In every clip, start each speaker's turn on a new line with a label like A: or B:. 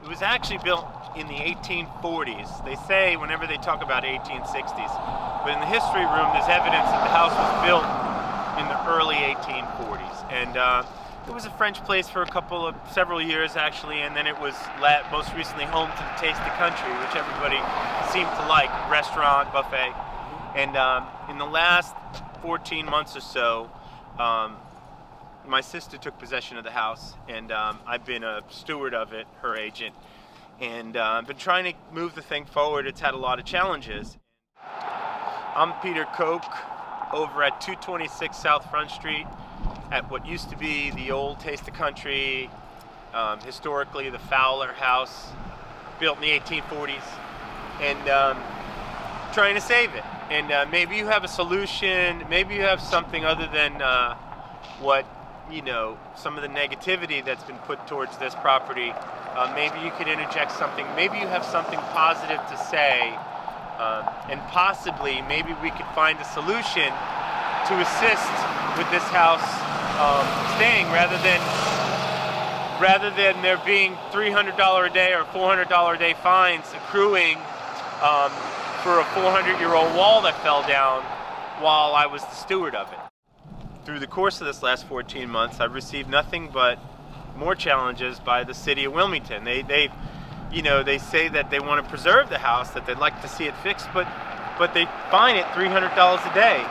A: It was actually built in the 1840s. They say whenever they talk about 1860s, but in the history room there's evidence that the house was built in the early 1840s. And it was a French place for several years actually, and then it was most recently home to the Taste of Country, which everybody seemed to like, restaurant, buffet. And in the last 14 months or so, my sister took possession of the house, and I've been a steward of it, her agent, and I've been trying to move the thing forward. It's had a lot of challenges. I'm Peter Koch over at 226 South Front Street at what used to be the old Taste of Country, historically the Fowler House, built in the 1840s, and trying to save it. And maybe you have a solution, maybe you have something other than some of the negativity that's been put towards this property. Maybe you could interject something, maybe you have something positive to say, and possibly maybe we could find a solution to assist with this house staying, rather than there being $300 a day or $400 a day fines accruing for a 400-year-old wall that fell down while I was the steward of it. Through the course of this last 14 months, I've received nothing but more challenges by the city of Wilmington. They say that they want to preserve the house, that they'd like to see it fixed, but they fine it $300 a day.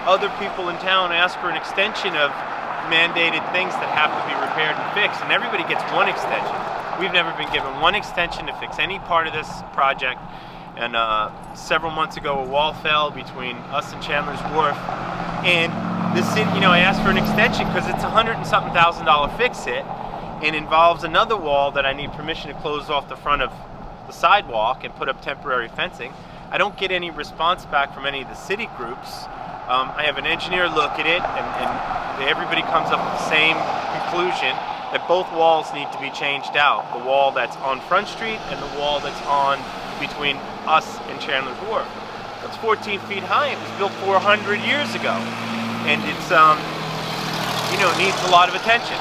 A: Other people in town ask for an extension of mandated things that have to be repaired and fixed, and everybody gets one extension. We've never been given one extension to fix any part of this project. And several months ago, a wall fell between us and Chandler's Wharf, and the city, I asked for an extension because it's $100 and something thousand fix it, and involves another wall that I need permission to close off the front of the sidewalk and put up temporary fencing. I don't get any response back from any of the city groups. I have an engineer look at it, and everybody comes up with the same conclusion that both walls need to be changed out. The wall that's on Front Street and the wall that's on between us and Chandler's Wharf. It's 14 feet high. It was built 400 years ago, and it's it needs a lot of attention.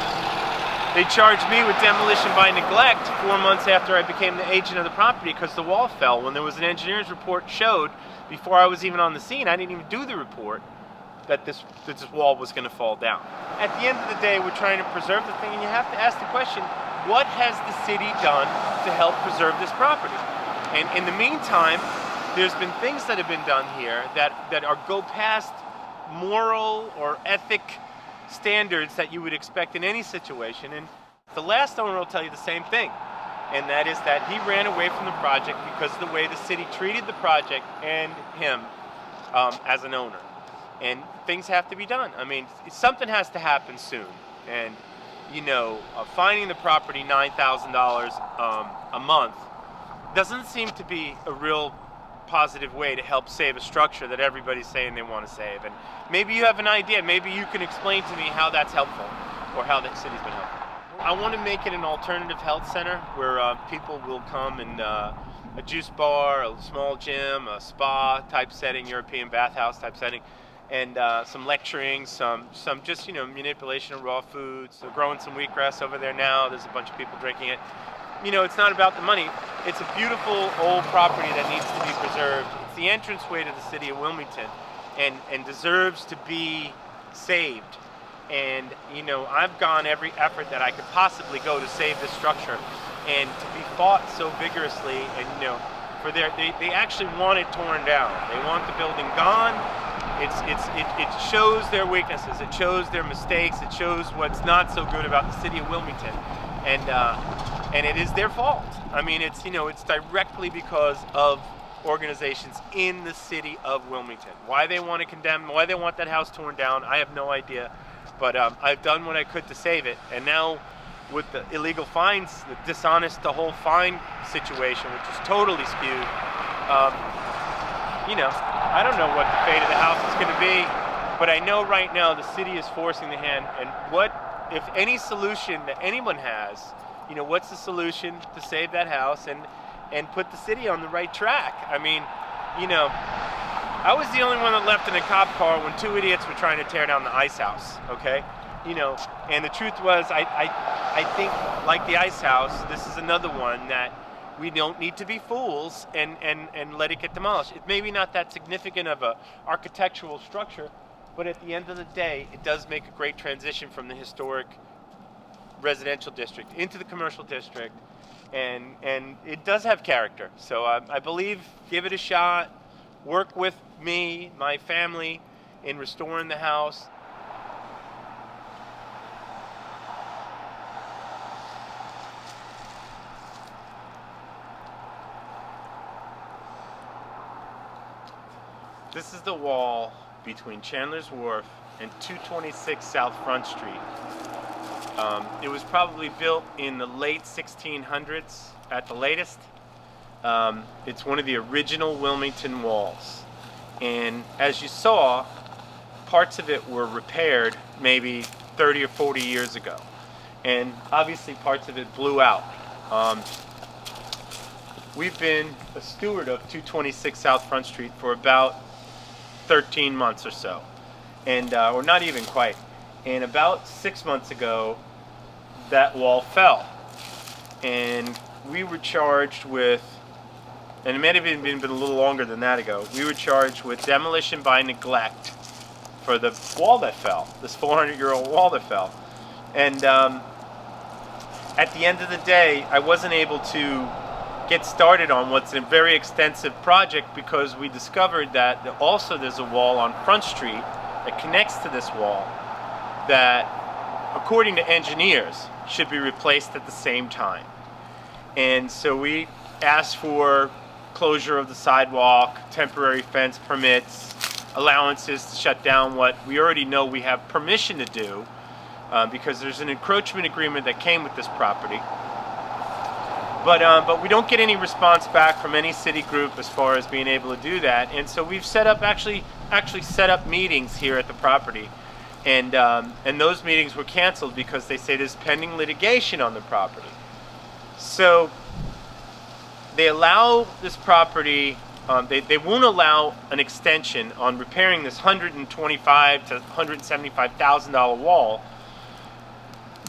A: They charged me with demolition by neglect 4 months after I became the agent of the property because the wall fell. When there was an engineer's report showed, before I was even on the scene, I didn't even do the report, that this wall was going to fall down. At the end of the day, we're trying to preserve the thing, and you have to ask the question, what has the city done to help preserve this property? And in the meantime, there's been things that have been done here that go past moral or ethic standards that you would expect in any situation. And the last owner will tell you the same thing, and that is that he ran away from the project because of the way the city treated the project and him as an owner. And things have to be done. I mean, something has to happen soon. And finding the property $9,000 a month doesn't seem to be a real positive way to help save a structure that everybody's saying they want to save. And maybe you have an idea. Maybe you can explain to me how that's helpful, or how the city's been helpful. I want to make it an alternative health center where people will come and a juice bar, a small gym, a spa type setting, European bathhouse type setting, and some lecturing, some just manipulation of raw foods. They're growing some wheatgrass over there now. There's a bunch of people drinking it. It's not about the money. It's a beautiful old property that needs to be preserved. It's the entranceway to the city of Wilmington, and deserves to be saved. And I've gone every effort that I could possibly go to save this structure, and to be fought so vigorously. And they actually want it torn down. They want the building gone. It shows their weaknesses. It shows their mistakes. It shows what's not so good about the city of Wilmington. And it is their fault. I mean, it's directly because of organizations in the city of Wilmington. Why they want to condemn, why they want that house torn down, I have no idea. But I've done what I could to save it. And now with the illegal fines, the whole fine situation, which is totally skewed, I don't know what the fate of the house is going to be. But I know right now the city is forcing the hand. And what, if any solution that anyone has, what's the solution to save that house and put the city on the right track? I mean, I was the only one that left in a cop car when two idiots were trying to tear down the ice house, okay? And the truth was, I I think, like the ice house, this is another one that we don't need to be fools and let it get demolished. It's maybe not that significant of a architectural structure, but at the end of the day, it does make a great transition from the historic residential district into the commercial district, and it does have character. So I believe, give it a shot, work with me, my family, in restoring the house. This is the wall between Chandler's Wharf and 226 South Front Street. It was probably built in the late 1600s at the latest. It's one of the original Wilmington walls. And as you saw, parts of it were repaired maybe 30 or 40 years ago. And obviously parts of it blew out. We've been a steward of 226 South Front Street for about 13 months or so, and or not even quite. And about 6 months ago, that wall fell, and we were charged with, and it may have even been a little longer than that ago, we were charged with demolition by neglect for the wall that fell, this 400-year-old wall that fell. And at the end of the day, I wasn't able to get started on what's a very extensive project, because we discovered that also there's a wall on Front Street that connects to this wall that, according to engineers, should be replaced at the same time. And so we asked for closure of the sidewalk, temporary fence permits, allowances to shut down what we already know we have permission to do, because there's an encroachment agreement that came with this property. But we don't get any response back from any city group as far as being able to do that. And so we've set up, actually set up meetings here at the property. And those meetings were canceled because they say there's pending litigation on the property. So they allow this property, they won't allow an extension on repairing this $125,000 to $175,000 wall.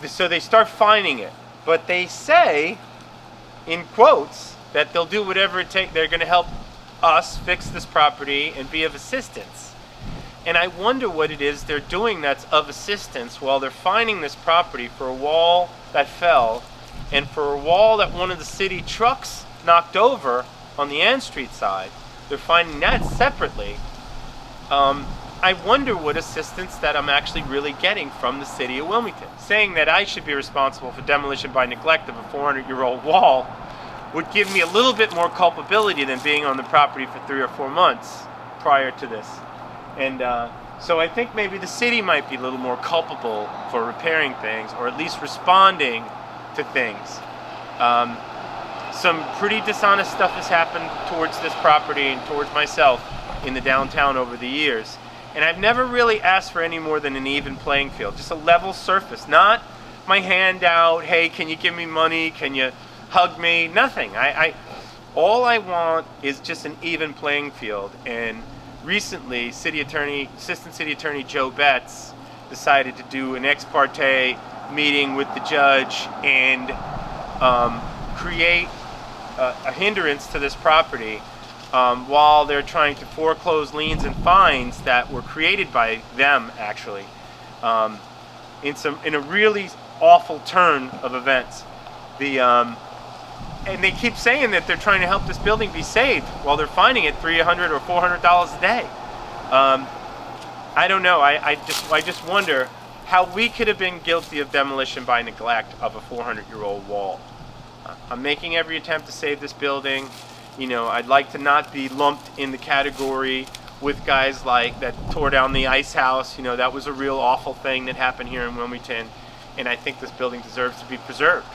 A: So they start fining it. But they say, in quotes, that they'll do whatever it takes. They're going to help us fix this property and be of assistance. And I wonder what it is they're doing that's of assistance while they're fining this property for a wall that fell and for a wall that one of the city trucks knocked over on the Ann Street side. They're fining that separately. I wonder what assistance that I'm actually really getting from the city of Wilmington. Saying that I should be responsible for demolition by neglect of a 400-year-old wall would give me a little bit more culpability than being on the property for 3 or 4 months prior to this. And so I think maybe the city might be a little more culpable for repairing things, or at least responding to things. Some pretty dishonest stuff has happened towards this property and towards myself in the downtown over the years. And I've never really asked for any more than an even playing field, just a level surface, not my hand out, hey, can you give me money, can you hug me, nothing. All I want is just an even playing field. And recently, Assistant City Attorney Joe Betts decided to do an ex parte meeting with the judge and create a hindrance to this property while they're trying to foreclose liens and fines that were created by them, actually, in a really awful turn of events. And they keep saying that they're trying to help this building be saved while they're fining it $300 or $400 a day. I don't know. I just wonder how we could have been guilty of demolition by neglect of a 400-year-old wall. I'm making every attempt to save this building. You know, I'd like to not be lumped in the category with guys like that tore down the ice house. You know, that was a real awful thing that happened here in Wilmington, and I think this building deserves to be preserved.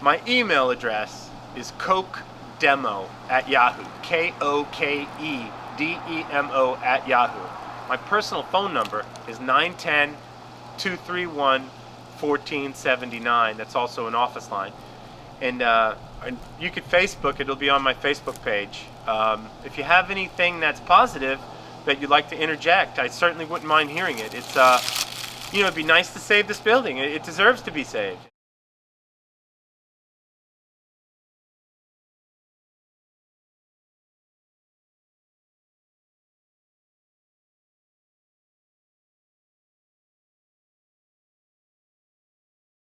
A: My email address is kokedemo@yahoo. KOKEDEMO@yahoo. My personal phone number is 910-231-1479. That's also an office line. And you could Facebook, it'll be on my Facebook page. If you have anything that's positive that you'd like to interject, I certainly wouldn't mind hearing it. It's, it'd be nice to save this building. It deserves to be saved.